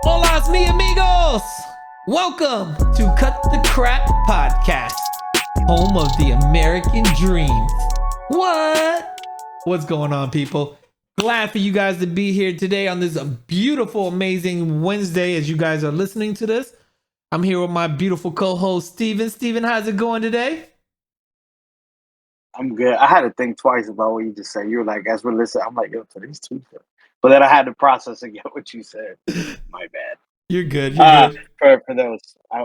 Hola, mi amigos! Welcome to Cut the Crap Podcast, home of the American dreams. What? What's going on, people? Glad for you guys to be here today on this beautiful, amazing Wednesday as you guys are listening to this. I'm here with my beautiful co-host, Steven. Steven, how's it going today? I'm good. I had to think twice about what you just said. You were like, as we're listening, I'm like, yo, today's Tuesday. But then I had to process and get what you said. My bad. You're good. You're good. For those,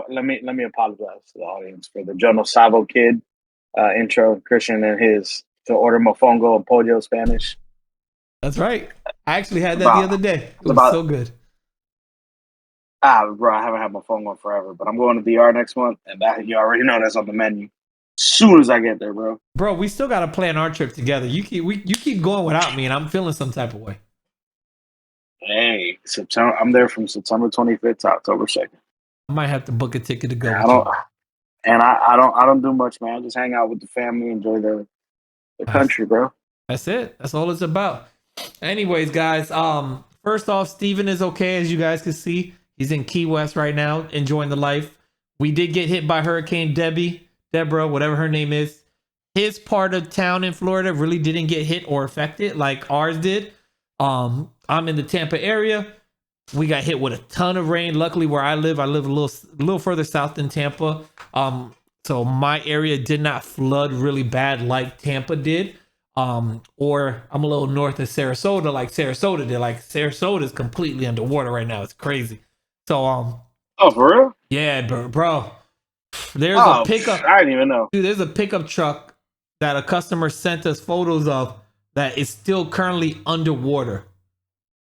let me apologize to the audience for the Jono Savo kid intro, Christian and his to order mofongo and pollo Spanish. That's right. I actually had that the About other day. It was about so good. bro, I haven't had mofongo forever, but I'm going to DR next month, and that you already know that's on the menu. Soon as I get there, bro. Bro, we still gotta plan our trip together. You keep going without me, and I'm feeling some type of way. Hey, September. I'm there from September 25th to October 2nd. I might have to book a ticket to go I with don't. you. And I don't do much, man. I just hang out with the family, enjoy the That's, country, bro. that's it. That's all it's about. Anyways, guys, first off, Steven is okay, as you guys can see. He's in Key West right now, enjoying the life. We did get hit by Hurricane Deborah, whatever her name is. His part of town in Florida really didn't get hit or affected like ours did. I'm in the Tampa area. We got hit with a ton of rain. Luckily, where I live a little further south than Tampa. So my area did not flood really bad like Tampa did. Or I'm a little north of Sarasota, like Sarasota did. Like Sarasota is completely underwater right now. It's crazy. So Oh, for real? yeah, bro. There's a Oh, pickup. I didn't even know. Dude, there's a pickup truck that a customer sent us photos of that is still currently underwater.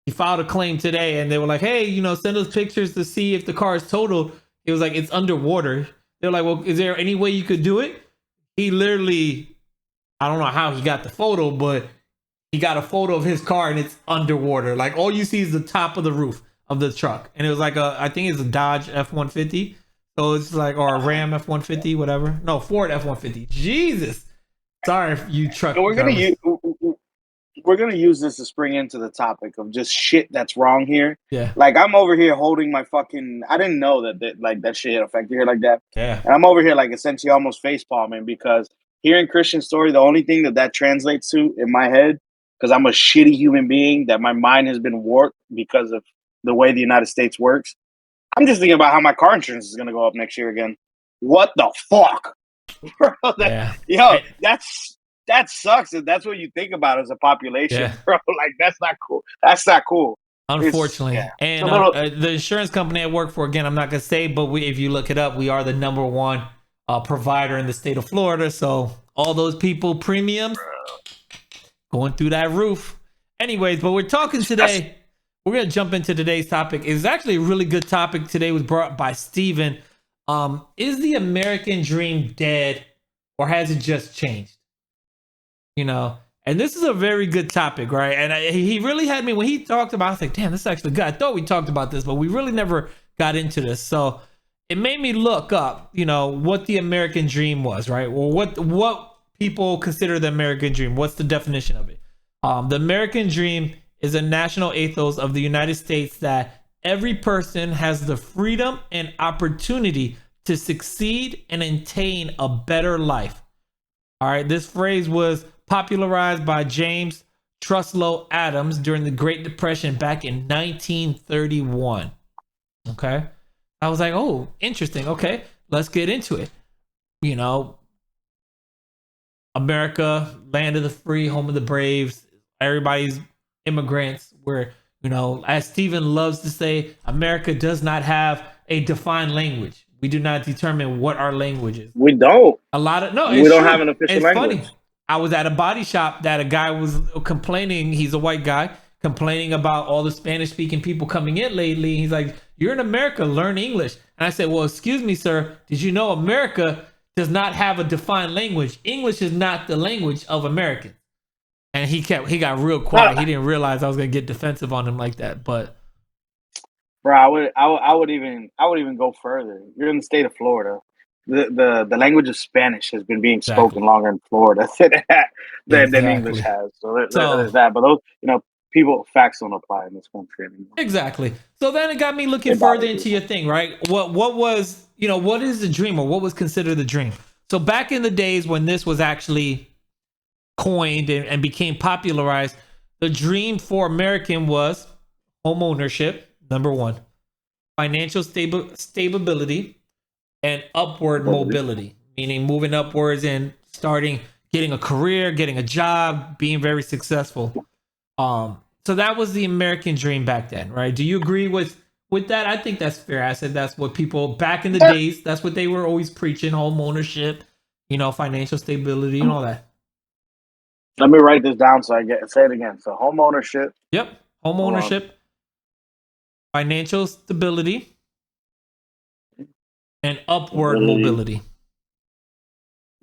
He filed a claim today and they were like, hey, send us pictures to see if the car is totaled. It was like, it's underwater. They're like, well, is there any way you could do it? He literally, I don't know how he got the photo, but he got a photo of his car and it's underwater. Like all you see is the top of the roof of the truck. And it was like I think it's a Dodge F-150. So it's like, or a Ram F-150, whatever. No, Ford F-150. Jesus. Sorry if you truck And drivers. we're gonna use this to spring into the topic of just shit that's wrong here. Yeah. Like I'm over here holding my fucking. I didn't know that like that shit affected here like that. Yeah. And I'm over here like essentially almost face palming because hearing Christian's story, the only thing that translates to in my head, because I'm a shitty human being, that my mind has been warped because of the way the United States works. I'm just thinking about how my car insurance is gonna go up next year again. What the fuck, bro? Yeah. That sucks. If that's what you think about as a population, Yeah. bro. Like that's not cool. That's not cool. Unfortunately. Yeah. And the insurance company I work for, again, I'm not going to say, but if you look it up, we are the number one provider in the state of Florida. So all those people premiums going through that roof. Anyways, but we're talking today. We're going to jump into today's topic. It's actually a really good topic. Today was brought by Steven. Is the American dream dead or has it just changed? And this is a very good topic, right? And he really had me when he talked about it. I was like, damn, this is actually good. I thought we talked about this, but we really never got into this. So it made me look up, what the American dream was, right? Or what people consider the American dream. What's the definition of it? The American dream is a national ethos of the United States that every person has the freedom and opportunity to succeed and attain a better life. All right, this phrase was popularized by James Truslow Adams during the Great Depression back in 1931. Okay. I was like, oh, interesting. Okay, let's get into it. America, land of the free, home of the braves, everybody's immigrants. Where, as Stephen loves to say, America does not have a defined language. We do not determine what our language is. We don't. We don't have an official language. Funny. I was at a body shop that a guy was complaining. He's a white guy complaining about all the Spanish speaking people coming in lately. He's like, you're in America, learn English. And I said, well, excuse me, sir. Did you know America does not have a defined language? English is not the language of Americans. And he got real quiet. He didn't realize I was going to get defensive on him like that. But bro, I would even go further. You're in the state of Florida. The language of Spanish has been being spoken longer in Florida than English has. So there's that. But those, facts don't apply in this country anymore. Exactly. So then it got me looking They further bother into people. your thing, right? What was, what is the dream, or what was considered the dream? So back in the days when this was actually coined and became popularized, the dream for American was home ownership, number one, financial stability, and upward mobility, meaning moving upwards and starting getting a career, getting a job, being very successful. So that was the American dream back then, right? Do you agree with that? I think that's fair. I said that's what people back in the Yeah. days, that's what they were always preaching: home ownership, financial stability and all that. Let me write this down so I get say it again. So home ownership. Yep. Home Hold on. ownership, financial stability, and upward Ability. mobility.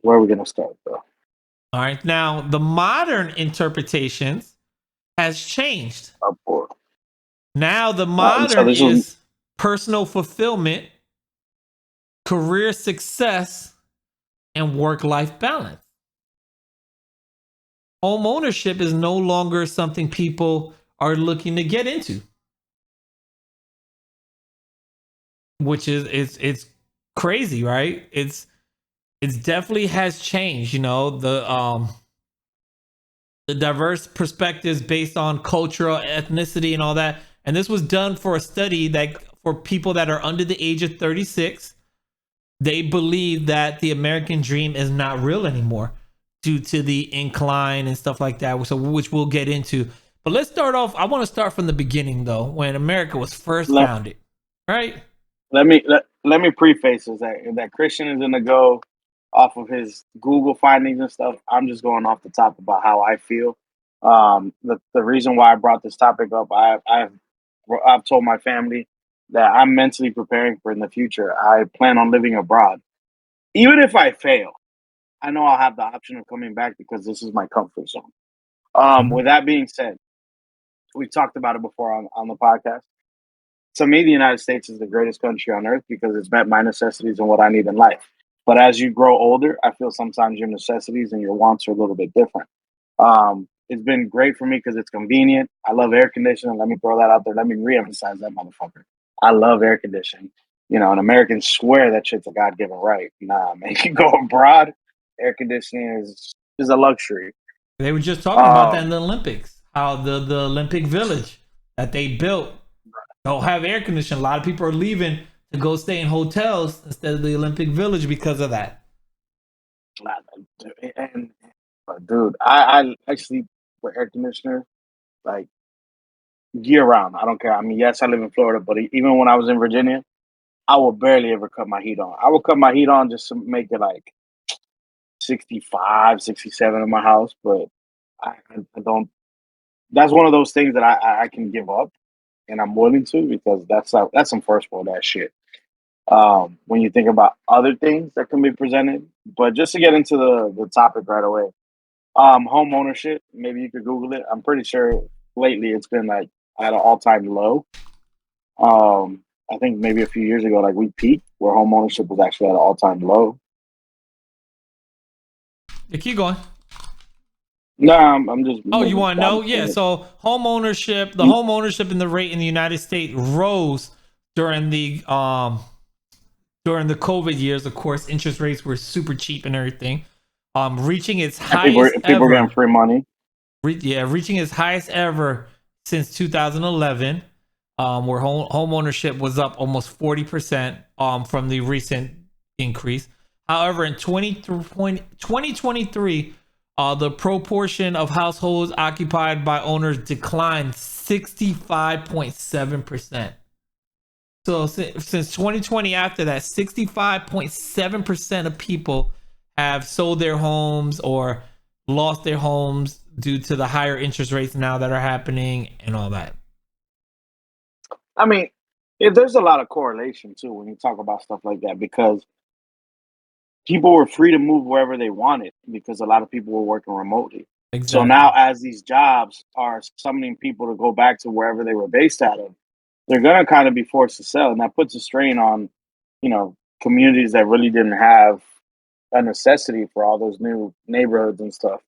Where are we gonna start, though? All right. Now, the modern interpretations has changed. Upward. Now, the So modern this was is personal fulfillment, career success, and work life balance. Home ownership is no longer something people are looking to get into, which is it's crazy, right? It's definitely has changed. The diverse perspectives based on cultural ethnicity and all that. And this was done for a study that for people that are under the age of 36, they believe that the American dream is not real anymore due to the incline and stuff like that. So, which we'll get into. But let's start off. I want to start from the beginning, though, when America was first let, founded, right? let me preface this that Christian is gonna go off of his Google findings and stuff. I'm just going off the top about how I feel. The reason why I brought this topic up, I've told my family that I'm mentally preparing for in the future. I plan on living abroad, even if I fail. I know I'll have the option of coming back because this is my comfort zone. Mhm. With that being said, we talked about it before on the podcast. To me, the United States is the greatest country on earth because it's met my necessities and what I need in life. But as you grow older, I feel sometimes your necessities and your wants are a little bit different. It's been great for me because it's convenient. I love air conditioning. Let me throw that out there. Let me reemphasize that motherfucker. I love air conditioning. And Americans swear that shit's a God given right. Nah, man, you go abroad, air conditioning is a luxury. They were just talking about that in Um, the Olympics, how the Olympic Village that they built don't have air conditioning. A lot of people are leaving to go stay in hotels instead of the Olympic Village because of that. and dude, I sleep with air conditioner like year round. I don't care. I mean, yes, I live in Florida, but even when I was in Virginia, I would barely ever cut my heat on. I would cut my heat on just to make it like 65, 67 in my house, but I don't. That's one of those things that I can give up, and I'm willing to because that's some first world ass shit. When you think about other things that can be presented, but just to get into the topic right away, home ownership. Maybe you could Google it. I'm pretty sure lately it's been like at an all time low. I think maybe a few years ago, like we peaked where home ownership was actually at an all time low. Yeah, keep going. No, I'm just Oh, you moving. want to I'm know? Yeah. saying So the it. home ownership and the rate in the United States rose during the COVID years. Of course, interest rates were super cheap and everything. Reaching its And people highest people are getting ever. free money. Reaching its highest ever since 2011, where home ownership was up almost 40% from the recent increase. However, in 2023, the proportion of households occupied by owners declined 65.7%. So since 2020, after that, 65.7% of people have sold their homes or lost their homes due to the higher interest rates now that are happening and all that. I mean, there's a lot of correlation too when you talk about stuff like that because people were free to move wherever they wanted because a lot of people were working remotely. So Exactly. now, as these jobs are summoning people to go back to wherever they were based out of, they're going to kind of be forced to sell, and that puts a strain on, communities that really didn't have a necessity for all those new neighborhoods and stuff.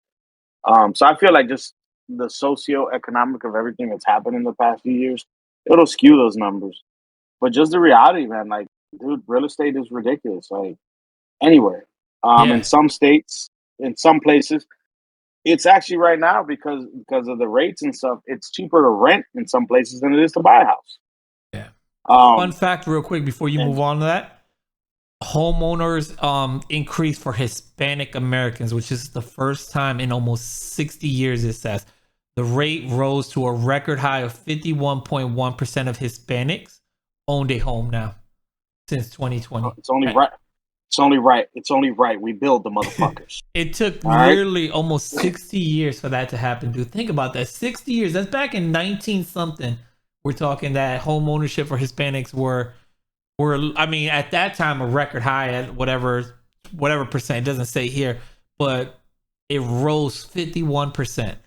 So I feel like just the socio-economic of everything that's happened in the past few years, it'll skew those numbers. But just the reality, man, like, dude, real estate is ridiculous. Like anywhere. In Yeah. some states, in some places, it's actually right now because of the rates and stuff, it's cheaper to rent in some places than it is to buy a house. Yeah. Fun Um, fact, real quick, before you and move on to that, homeowners increased for Hispanic Americans, which is the first time in almost 60 years. It says the rate rose to a record high of 51.1% of Hispanics owned a home now since 2020. it's only right. It's only right. It's only right. We build the motherfuckers. It took All right. literally almost 60 years for that to happen, dude. Think about that. 60 years. That's back in 19 something. We're talking that home ownership for Hispanics were I mean, at that time a record high at whatever percent. It doesn't say here, but it rose 51%.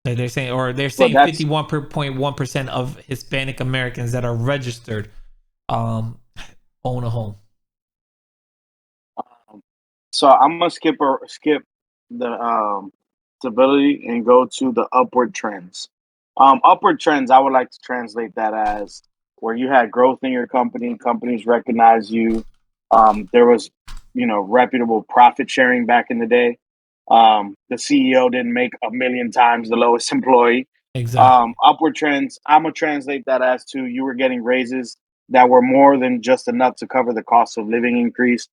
So they're But saying that's 51.1% of Hispanic Americans that are registered um own a home. so I'm gonna skip the stability and go to the upward trends. Upward trends, I would like to translate that as where you had growth in your company, companies recognize you. There was, reputable profit sharing back in the day. The CEO didn't make a million times the lowest employee. Exactly. Upward trends, I'm gonna translate that as to you were getting raises that were more than just enough to cover the cost of living increase.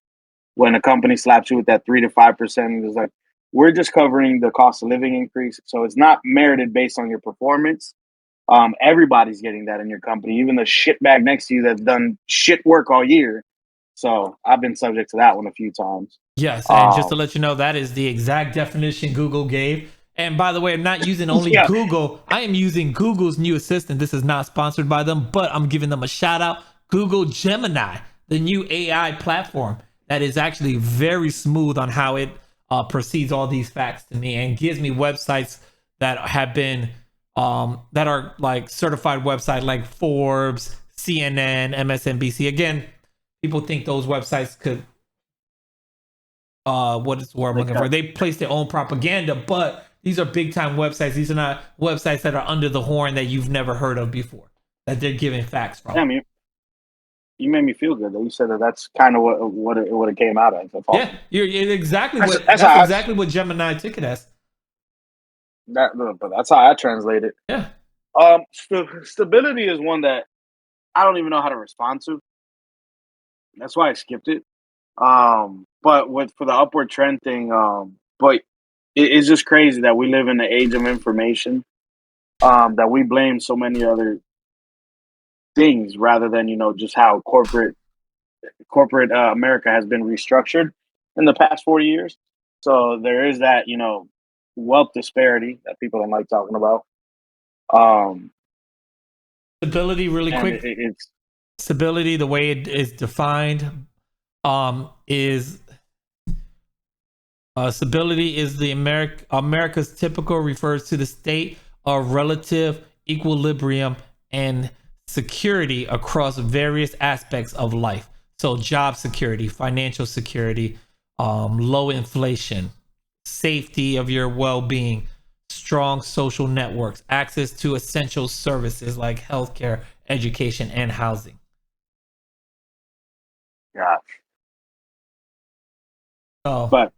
When a company slaps you with that 3 to 5%, it's like, we're just covering the cost of living increase. So it's not merited based on your performance. Everybody's getting that in your company, even the shitbag next to you that's done shit work all year. So I've been subject to that one a few times. Yes, and just to Um, let you know, that is the exact definition Google gave. And by the way, I'm not using only yeah, Google. I am using Google's new assistant. This is not sponsored by them, but I'm giving them a shout out. Google Gemini, the new AI platform that is actually very smooth on how it proceeds all these facts to me and gives me websites that have been that are like certified websites like Forbes, CNN, MSNBC. Again, people think those websites could what is the word I'm they looking for? cut. They place their own propaganda, but these are big time websites. These are not websites that are under the horn that you've never heard of before, that they're giving facts from. Damn, you made me feel good though. You said that that's kind of what it came out as. That's Yeah, awesome. you're exactly That's what that's that's how I, exactly what Gemini took it as. but that's how I translate it. Yeah. Stability is one that I don't even know how to respond to. That's why I skipped it. But with for the upward trend thing, but it's just crazy that we live in the age of information. That we blame so many other things rather than just how corporate America has been restructured in the past 40 years. So there is that wealth disparity that people don't like talking about. Um, Stability, really and quick. it's Stability, the way it is defined, is stability is the America's typical refers to the state of relative equilibrium and security across various aspects of life. So job security, financial security, low inflation, safety of your well-being, strong social networks, access to essential services like healthcare, education, and housing. yeah. So But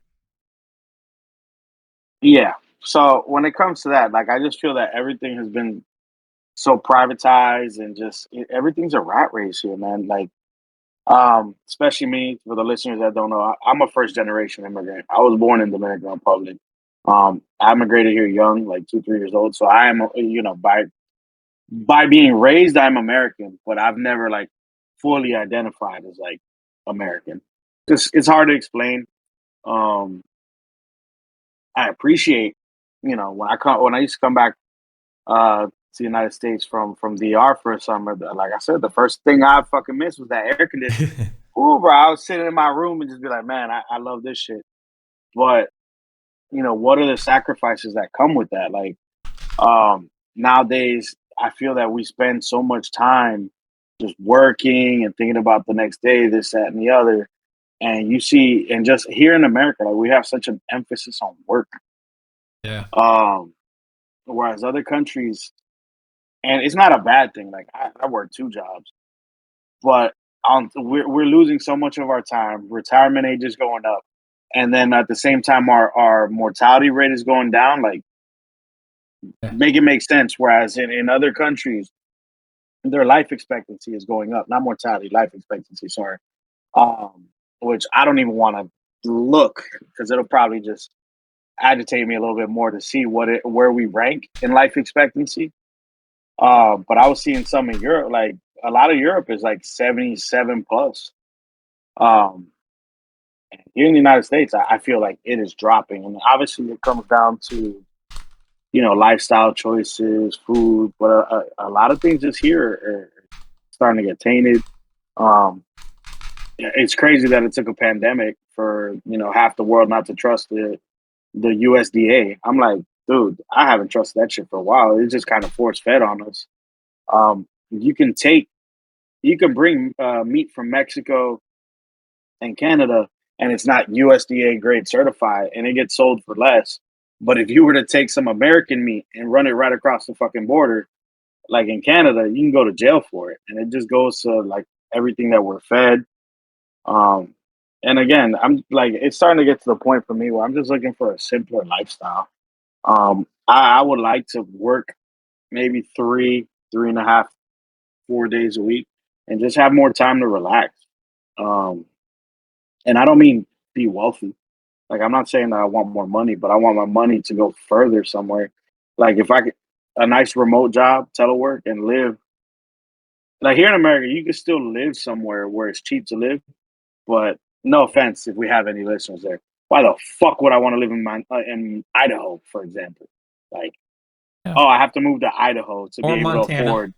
yeah. So when it comes to that, like I just feel that everything has been so privatized and just everything's a rat race here, man. Like, especially me, for the listeners that don't know, I'm a first generation immigrant. I was born in Dominican Republic. I immigrated here young, like 2, 3 years old. So I am, by being raised, I'm American, but I've never like fully identified as like American. Just it's hard to explain. Um, I appreciate, when I used to come back to the United States from DR for a summer. Like I said, the first thing I fucking missed was that air conditioning. Ooh, bro, I was sitting in my room and just be like, man, I love this shit. But what are the sacrifices that come with that? Like, nowadays, I feel that we spend so much time just working and thinking about the next day, this, that, and the other. And you see, and just here in America, like we have such an emphasis on work. Yeah. Um, whereas other countries, and it's not a bad thing. Like I work 2 jobs, but we're losing so much of our time. Retirement age is going up, and then at the same time, our mortality rate is going down. Like Yeah. make it make sense. Whereas in other countries, their life expectancy is going up, not mortality, life expectancy. Sorry, um, which I don't even want to look because it'll probably just agitate me a little bit more to see where we rank in life expectancy. But I was seeing some in Europe, like a lot of Europe is like 77 plus. Um, Here in the United States, I feel like it is dropping, and obviously it comes down to lifestyle choices, food, but a lot of things just here are starting to get tainted. Um, it's crazy that it took a pandemic for half the world not to trust the USDA. I'm like, dude, I haven't trusted that shit for a while. It's just kind of force fed on us. You can bring meat from Mexico and Canada, and it's not USDA grade certified, and it gets sold for less. But if you were to take some American meat and run it right across the fucking border, like in Canada, you can go to jail for it, and it just goes to like everything that we're fed. Um, and again, I'm like, it's starting to get to the point for me where I'm just looking for a simpler lifestyle. I would like to work maybe 3.5, 4 days a week, and just have more time to relax. Um, and I don't mean be wealthy. Like I'm not saying that I want more money, but I want my money to go further somewhere. Like if I could a nice remote job, telework, and live like here in America, you can still live somewhere where it's cheap to live. But no offense if we have any listeners there. Why the fuck would I want to live in Idaho, for example? Like, Yeah. oh, I have to move to Idaho to be Or able to Montana. afford.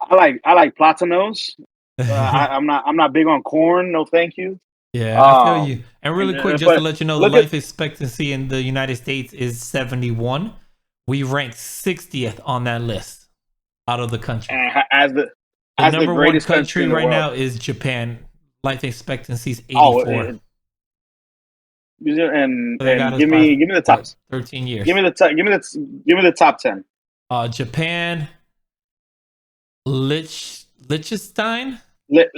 I like platanos. I'm not big on corn. No, thank you. Yeah, I feel Um, you. And really and quick, just to but let you know, the look at life expectancy in the United States is 71. We rank 60th on that list out of the countries. as the The as the number one greatest country country in the right world. now is Japan. Life expectancy is Oh, 84. and So they got us give by me the what, tops. 13 Give me years. the top. Give me the top 10. Japan, Liechtenstein, Li-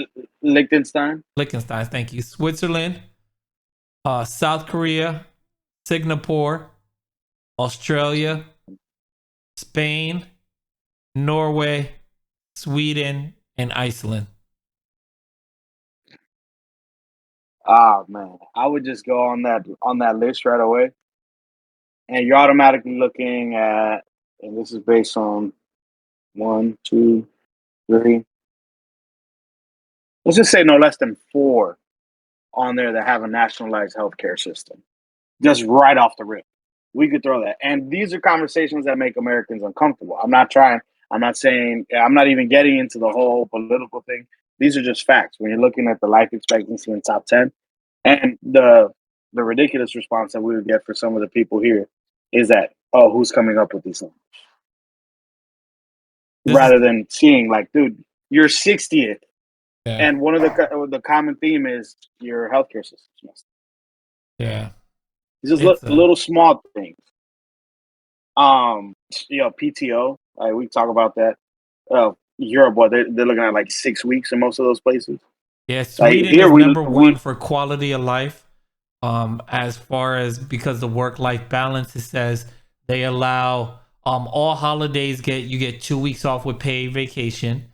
Liechtenstein. Liechtenstein, thank you. Switzerland, South Korea, Singapore, Australia, Spain, Norway, Sweden, and Iceland. Ah man, I would just go on that list right away, and you're automatically looking at, and this is based on one, two, three. Let's just say no less than four on there that have a nationalized healthcare system. Just right off the rip, we could throw that. And these are conversations that make Americans uncomfortable. I'm not trying. I'm not saying. I'm not even getting into the whole political thing. These are just facts. When you're looking at the life expectancy in top 10, and the ridiculous response that we would get for some of the people here is that, oh, who's coming up with these things? This is Rather than seeing like, dude, you're 60th, yeah, and one of the common theme is your healthcare system. yeah. It's just It's little small things. PTO. Like we talk about that. Europe, what they're looking at like 6 weeks in most of those places. yeah. Like Sweden here, is we number one we for quality of life. As far as because the work life balance, it says they allow all holidays get 2 weeks off with paid vacation.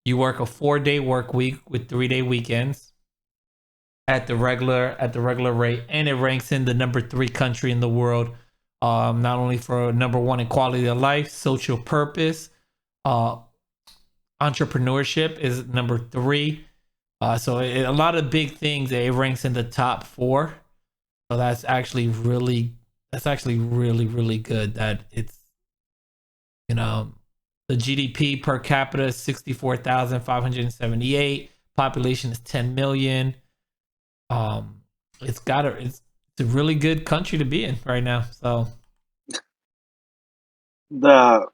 You work a 4-day work week with 3-day weekends at the regular rate, and it ranks in the number 3 country in the world. Not only for number 1 in quality of life, social purpose, uh, entrepreneurship is number 3. A lot of big things. It ranks in the top 4. So that's actually really good. That it's you know the GDP per capita is 64,578. Population is 10 million. Um, it's a really good country to be in right now. So the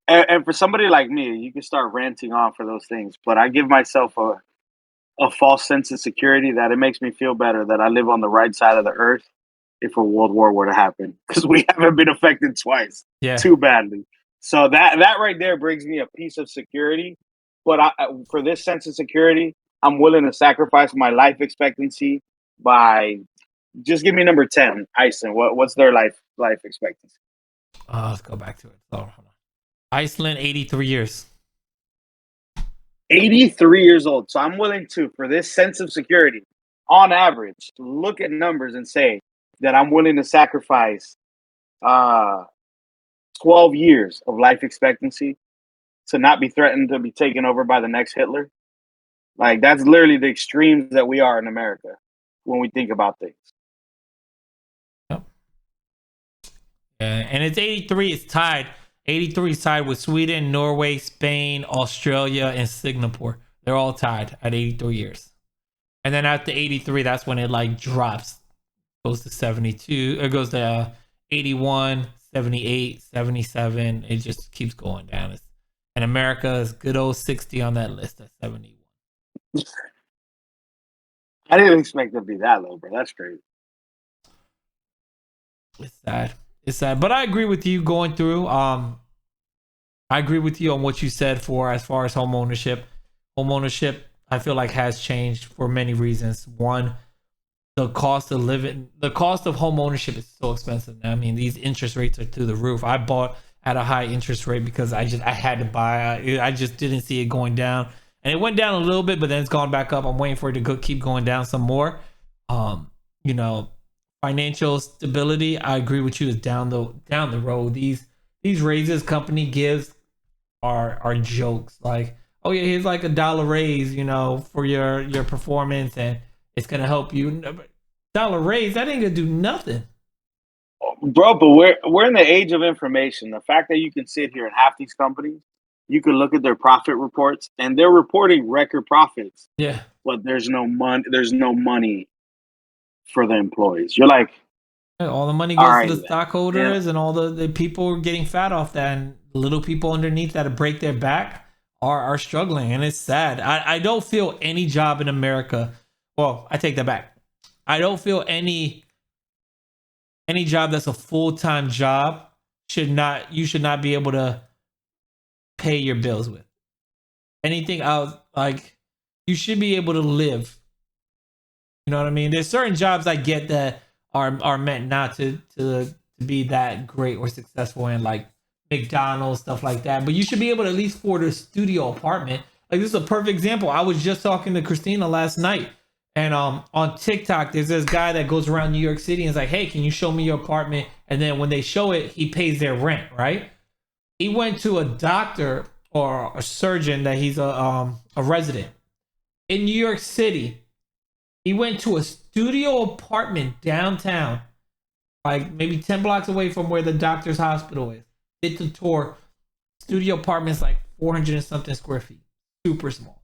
and for somebody like me, you can start ranting on for those things. But I give myself a false sense of security that it makes me feel better that I live on the right side of the earth if a world war were to happen, because we haven't been affected twice Yeah. too badly. So that right there brings me a piece of security. But for this sense of security, I'm willing to sacrifice my life expectancy by just give me number 10, Iceland. What's their life expectancy? Let's go back to it. Oh, hold on. Iceland, 83 years. 83 years old. So I'm willing to, for this sense of security, on average, look at numbers and say that I'm willing to sacrifice 12 years of life expectancy to not be threatened to be taken over by the next Hitler. Like, that's literally the extremes that we are in America when we think about things. Yep. And it's 83. It's tied. 83 is tied with Sweden, Norway, Spain, Australia, and Singapore. They're all tied at 83 years. And then after 83, that's when it like drops. Goes to 72. It goes to 81, 78, 77. It just keeps going down. And America is good old 60 on that list at 71. I didn't expect it to be that low, bro. That's crazy. It's sad. It's sad. But I agree with you going through. I agree with you on what you said for as far as home ownership. Home ownership, I feel like, has changed for many reasons. One, the cost of living, the cost of home ownership is so expensive now. I mean, these interest rates are through the roof. I bought at a high interest rate because I had to buy. I just didn't see it going down, and it went down a little bit, but then it's gone back up. I'm waiting for it to keep going down some more. You know, financial stability, I agree with you, is down the road. These raises company gives are jokes. Like, oh yeah, here's like $1 raise, you know, for your performance, and it's gonna help you. Dollar raise, that ain't gonna do nothing. Bro, but we're in the age of information. The fact that you can sit here and half these companies, you can look at their profit reports and they're reporting record profits. Yeah. But there's no money for the employees. You're like, all the money all goes right, to the stockholders, and all the people are getting fat off that, and little people underneath that break their back are struggling, and it's sad. I don't feel any job in America. Well, I take that back. I don't feel any job that's a full-time job you should not be able to pay your bills with. Anything else, like, you should be able to live. You know what I mean? There's certain jobs I get that are meant not to be that great or successful in, like McDonald's, stuff like that. But you should be able to at least afford a studio apartment. Like, this is a perfect example. I was just talking to Christina last night, and on TikTok, there's this guy that goes around New York City and is like, hey, can you show me your apartment? And then when they show it, he pays their rent, right? He went to a doctor or a surgeon that he's a resident in New York City. He went to a studio apartment downtown, like maybe 10 blocks away from where the doctor's hospital is. Did the tour. Studio apartment's like 400 and something square feet. Super small.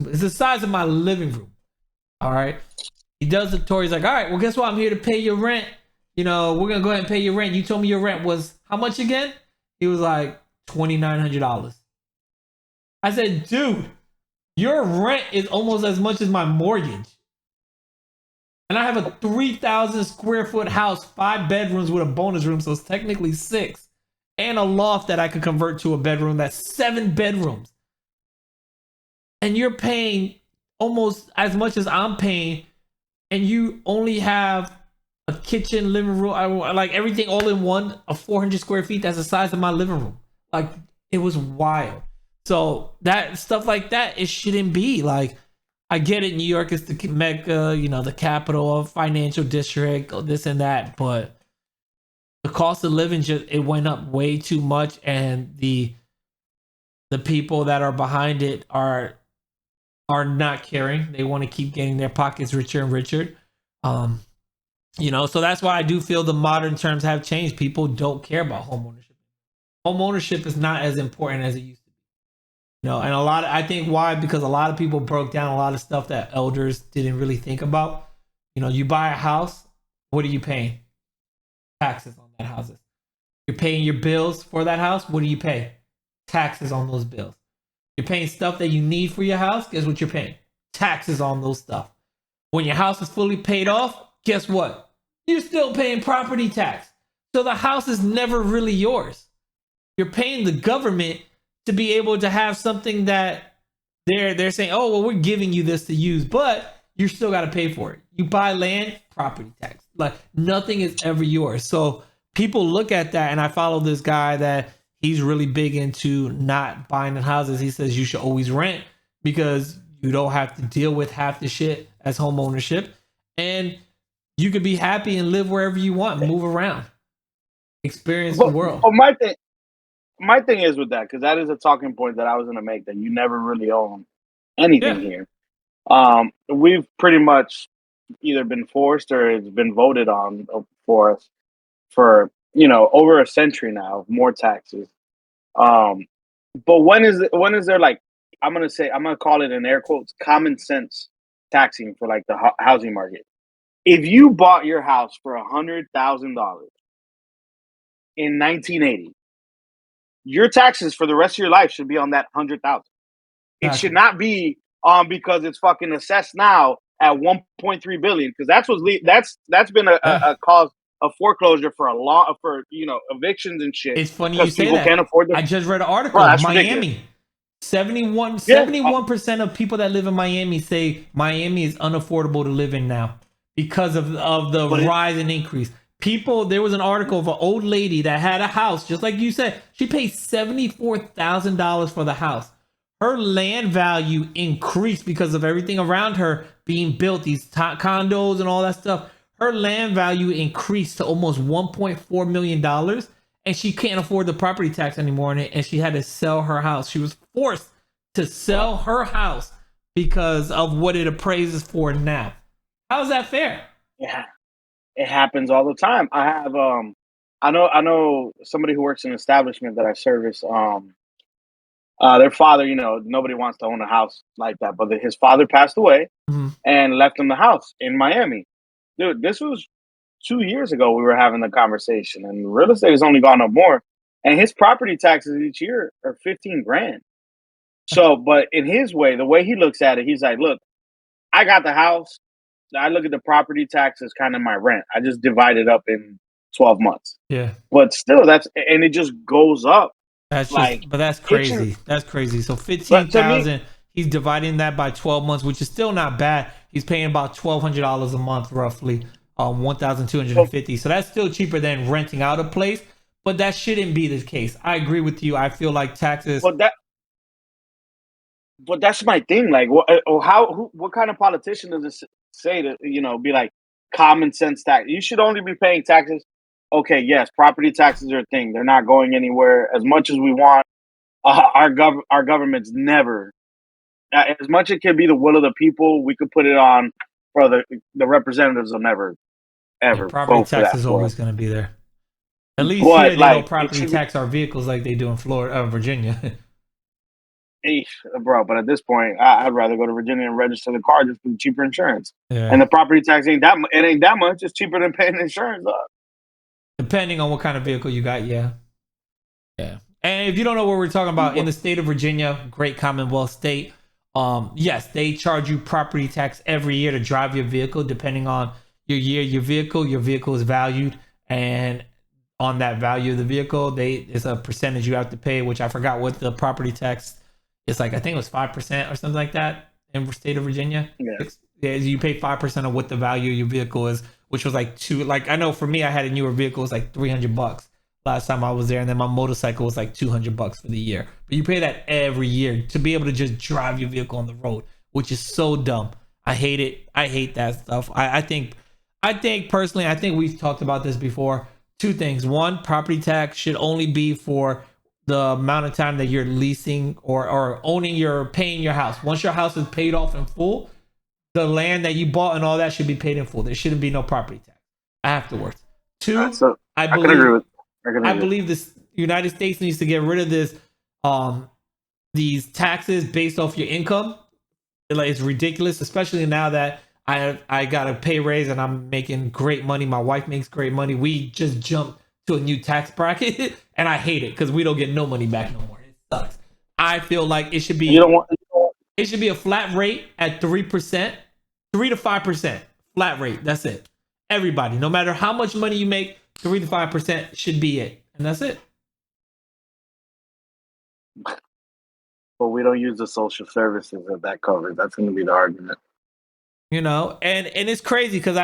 It's the size of my living room. All right. He does the tour. He's like, all right, well, guess what? I'm here to pay your rent. You know, we're going to go ahead and pay your rent. You told me your rent was how much again? He was like $2,900. I said, dude, your rent is almost as much as my mortgage. And I have a 3,000 square foot house, 5 bedrooms with a bonus room, so it's technically 6. And a loft that I could convert to a bedroom. That's 7 bedrooms. And you're paying almost as much as I'm paying, and you only have a kitchen, living room, like everything all in one, of 400 square feet. That's the size of my living room. Like, it was wild. So that stuff like that, it shouldn't be. Like, I get it, New York is the mecca, you know, the capital of financial district, this and that, but the cost of living it went up way too much, and the people that are behind it are not caring. They want to keep getting their pockets richer and richer. You know, so that's why I do feel the modern terms have changed. People don't care about home ownership. Home ownership is not as important as it used to be. You know, and I think why? Because a lot of people broke down a lot of stuff that elders didn't really think about. You know, you buy a house, what are you paying? Taxes on that house. You're paying your bills for that house, what do you pay? Taxes on those bills. You're paying stuff that you need for your house, guess what you're paying? Taxes on those stuff. When your house is fully paid off, guess what? you're still paying property tax. So the house is never really yours. You're paying the government to be able to have something that they're saying, oh, well, we're giving you this to use, but you still got to pay for it. You buy land, property tax. Like nothing is ever yours. So people look at that, and I follow this guy that he's really big into not buying in houses. He says you should always rent because you don't have to deal with half the shit as home ownership, and you could be happy and live wherever you want, move around, experience the world. But my thing is with that, because that is a talking point that I was going to make, that you never really own anything Yeah, here. We've pretty much either been forced or it's been voted on for us for over a century now, more taxes. Um, but when is there, like, I'm gonna call it in air quotes, common sense taxing for like the housing market? If you bought your house for $100,000 in 1980, your taxes for the rest of your life should be on that 100,000. It should exactly. not be because it's fucking assessed now at 1.3 billion, because that's been Yeah. a cause of foreclosure for a long, for evictions and shit, It's funny you because say people that. can't afford the. I just read an Bro, article. that's ridiculous. Miami, 71, Yeah, 71% of people that live in Miami say Miami is unaffordable to live in now because of the but rise and increase. People, there was an article of an old lady that had a house, just like you said. She paid $74,000 for the house. Her land value increased because of everything around her being built, these condos and all that stuff. Her land value increased to almost $1.4 million, and she can't afford the property tax anymore in it, and she had to sell her house. She was forced to sell her house because of what it appraises for now. How's that fair? yeah, it happens all the time. I know somebody who works in an establishment that I service. Their father, nobody wants to own a house like that, but his father passed away Mhm. and left him the house in Miami. Dude, this was 2 years ago. We were having the conversation, and real estate has only gone up more. And his property taxes each year are 15 grand. So, but in his way, the way he looks at it, he's like, look, I got the house. I look at the property tax as kind of my rent. I just divide it up in 12 months. Yeah. But still, and it just goes up. Like, But that's it should, crazy. That's crazy. So but to me, 15,000, he's dividing that by 12 months, which is still not bad. He's paying about $1,200 a month, roughly, 1,250. So that's still cheaper than renting out a place. But that shouldn't be the case. I agree with you. I feel like taxes. but that, but that's my thing. Like, what kind of politician does it say to, be like common sense tax? You should only be paying taxes. Okay, yes, property taxes are a thing. They're not going anywhere as much as we want. Our government's never, as much it can be the will of the people. We could put it on for the representatives will never Yeah, ever property vote for tax that is for always us. going to be there. At least here, But they don't like, it property should be, tax our vehicles like they do in Florida, Virginia. eh, bro. But at this point, I'd rather go to Virginia and register the car just for the cheaper insurance. And Yeah. the property tax ain't that. It ain't that much. It's cheaper than paying insurance. Depending on what kind of vehicle you got, yeah. Yeah. And if you don't know what we're talking about, in But, the state of Virginia, great Commonwealth state, yes, they charge you property tax every year to drive your vehicle, depending on your year, your vehicle is valued, and on that value of the vehicle, it's a percentage you have to pay, which I forgot what the property tax is like. I think it was 5% or something like that in the state of Virginia. yeah. Yeah, you pay 5% of what the value of your vehicle is, which was like two. Like I know for me, I had a newer vehicle, it was like $300 last time I was there, and then my motorcycle was like $200 for the year. But you pay that every year to be able to just drive your vehicle on the road, which is so dumb. I hate it. I hate that stuff. I think personally, I think we've talked about this before. Two things. One, property tax should only be for the amount of time that you're leasing or owning paying your house. Once your house is paid off in full, the land that you bought and all that should be paid in full. There shouldn't be no property tax afterwards. Two, So I I can agree believe with. I can I agree. believe this United States needs to get rid of this these taxes based off your income. Like it's ridiculous, especially now that I got a pay raise and I'm making great money. My wife makes great money. We just jumped to a new tax bracket and I hate it because we don't get no money back no more. It sucks. I feel like it should You be don't want. it should be a flat rate at 3%, 3 to 5% flat rate. That's it. Everybody, no matter how much money you make, 3 to 5% should be it, and that's it. But we don't use the social services that covers. That's going to be the argument. You know, and it's crazy because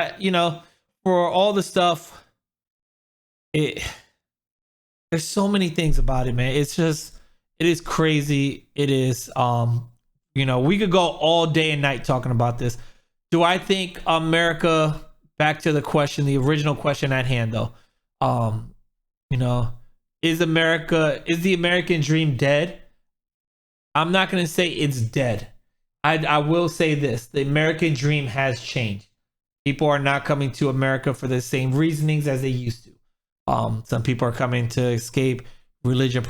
for all the stuff, there's so many things about it, man. It is crazy. It is, we could go all day and night talking about this. Do I think America, back to the original question at hand though, is the American dream dead? I'm not going to say it's dead. I will say this: the American dream has changed. People are not coming to America for the same reasonings as they used to. Some people are coming to escape religious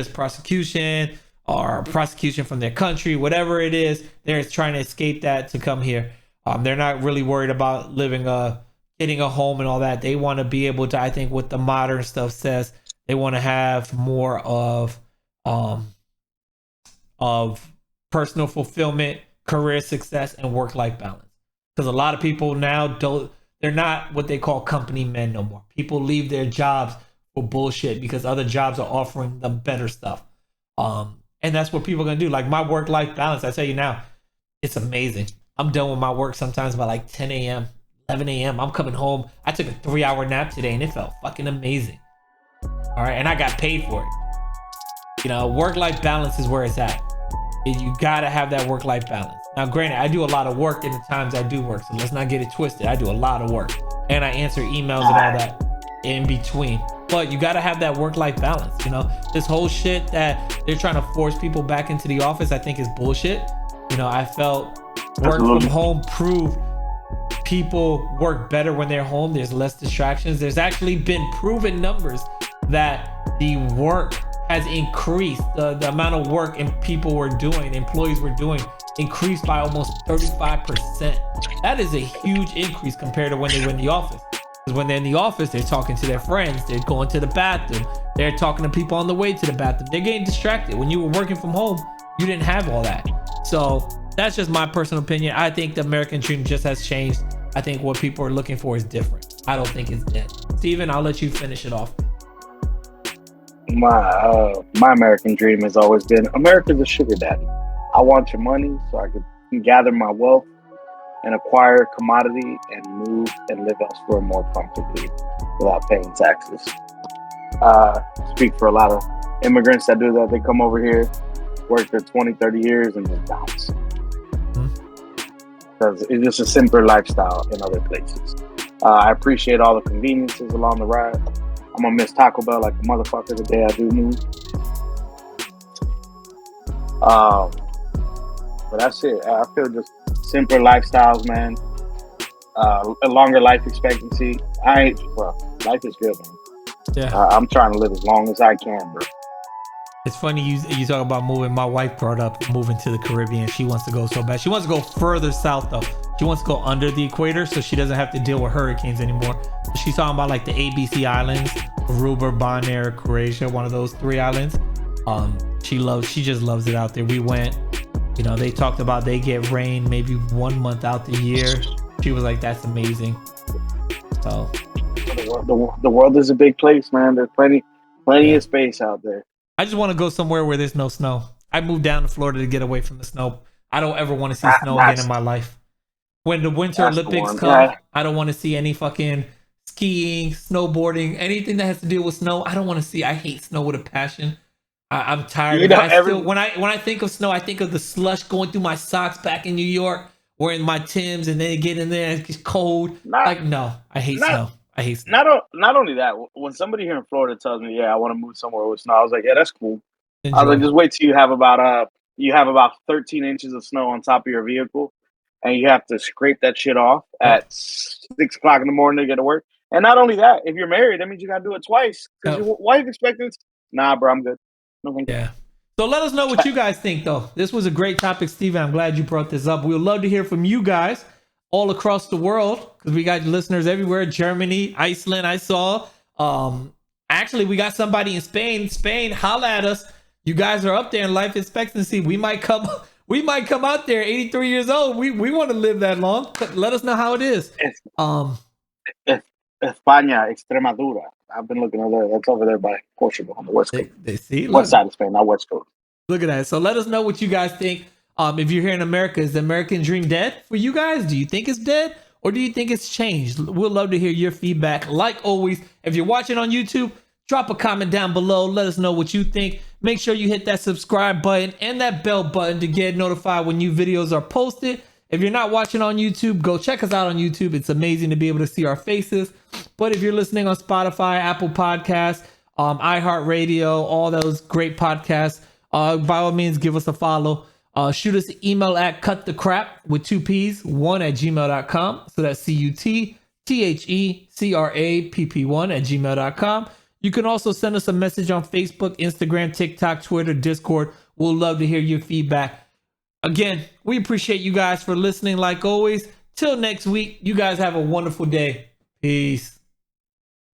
prosecution or prosecution from their country, whatever it is. They're trying to escape that to come here. They're not really worried about getting a home and all that. They want to be able to, I think, what the modern stuff says, they want to have more of personal fulfillment, career success, and work-life balance. Because a lot of people now they're not what they call company men no more. People leave their jobs for bullshit because other jobs are offering them better stuff. And that's what people are going to do. Like my work-life balance, I tell you now, it's amazing. I'm done with my work sometimes by like 10 a.m., 11 a.m. I'm coming home. I took a 3-hour nap today and it felt fucking amazing. All right. And I got paid for it. Work-life balance is where it's at. You got to have that work-life balance. Now, granted, I do a lot of work in the times I do work, so let's not get it twisted. I do a lot of work, and I answer emails and all that in between. But you got to have that work-life balance. This whole shit that they're trying to force people back into the office, I think is bullshit. I felt work from home proved people work better when they're home. There's less distractions. There's actually been proven numbers that the work has increased. The amount of work employees were doing increased by almost 35%. That is a huge increase compared to when they were in the office. Because when they're in the office, they're talking to their friends, they're going to the bathroom, they're talking to people on the way to the bathroom, they're getting distracted. When you were working from home, you didn't have all that. So that's just my personal opinion. I think the American dream just has changed. I think what people are looking for is different. I don't think it's dead. Steven, I'll let you finish it off. My American dream has always been America's a sugar daddy. I want your money so I can gather my wealth and acquire commodity and move and live elsewhere more comfortably without paying taxes. Speak for a lot of immigrants that do that. They come over here, work there 20, 30 years and just bounce. Because it's just a simpler lifestyle in other places. I appreciate all the conveniences along the ride. I'm gonna miss Taco Bell like a motherfucker the day I do move. But that's it. I feel just simpler lifestyles, man. A longer life expectancy. Life is good, man. Yeah. I'm trying to live as long as I can, bro. It's funny you talk about moving. My wife brought up moving to the Caribbean. She wants to go so bad. She wants to go further south though. She wants to go under the equator so she doesn't have to deal with hurricanes anymore. She's talking about like the ABC Islands, Aruba, Bonaire, Croatia, one of those 3 islands. She just loves it out there. We went, they talked about they get rain maybe 1 month out the year. She was like, that's amazing. So the world is a big place, man. There's plenty of space out there. I just want to go somewhere where there's no snow. I moved down to Florida to get away from the snow. I don't ever want to see snow again in my life. When the Winter Olympics come, I don't want to see any fucking skiing, snowboarding, anything that has to deal with snow. I don't want to see. I hate snow with a passion. I'm tired of it. When I think of snow, I think of the slush going through my socks back in New York, wearing my Timbs, and then get in there and it's cold. No, I hate snow. I hate snow. Not only that, when somebody here in Florida tells me, I want to move somewhere with snow, I was like, yeah, that's cool. Enjoy. I was like, just wait till you have about 13 inches of snow on top of your vehicle, and you have to scrape that shit off at 6 o'clock in the morning to get to work. And not only that, if you're married, that means you got to do it twice. Because your wife expecting it. Nah, bro, I'm good. No, thank you. Yeah. So let us know what you guys think, though. This was a great topic, Steven. I'm glad you brought this up. We would love to hear from you guys all across the world because we got listeners everywhere. Germany, Iceland, I saw. Actually, we got somebody in Spain. Holla at us. You guys are up there in life expectancy. We might come we might come out there 83 years old. We want to live that long. Let us know how it is. España, Extremadura. I've been looking over there. That's over there by Portugal on the west coast. They see, look, west side of Spain, not west coast. Look at that. So let us know what you guys think. If you're here in America, is the American dream dead for you guys? Do you think it's dead, or do you think it's changed? We'd love to hear your feedback. Like always, if you're watching on YouTube, drop a comment down below. Let us know what you think. Make sure you hit that subscribe button and that bell button to get notified when new videos are posted. If you're not watching on YouTube, go check us out on YouTube. It's amazing to be able to see our faces. But if you're listening on Spotify, Apple Podcasts, iHeartRadio, all those great podcasts, by all means, give us a follow. Shoot us an email at cutthecrap with 2 P's, 1@gmail.com. So that's CUTTHECRAPP1 You can also send us a message on Facebook, Instagram, TikTok, Twitter, Discord. We'll love to hear your feedback. Again, we appreciate you guys for listening like always. Till next week, you guys have a wonderful day. Peace.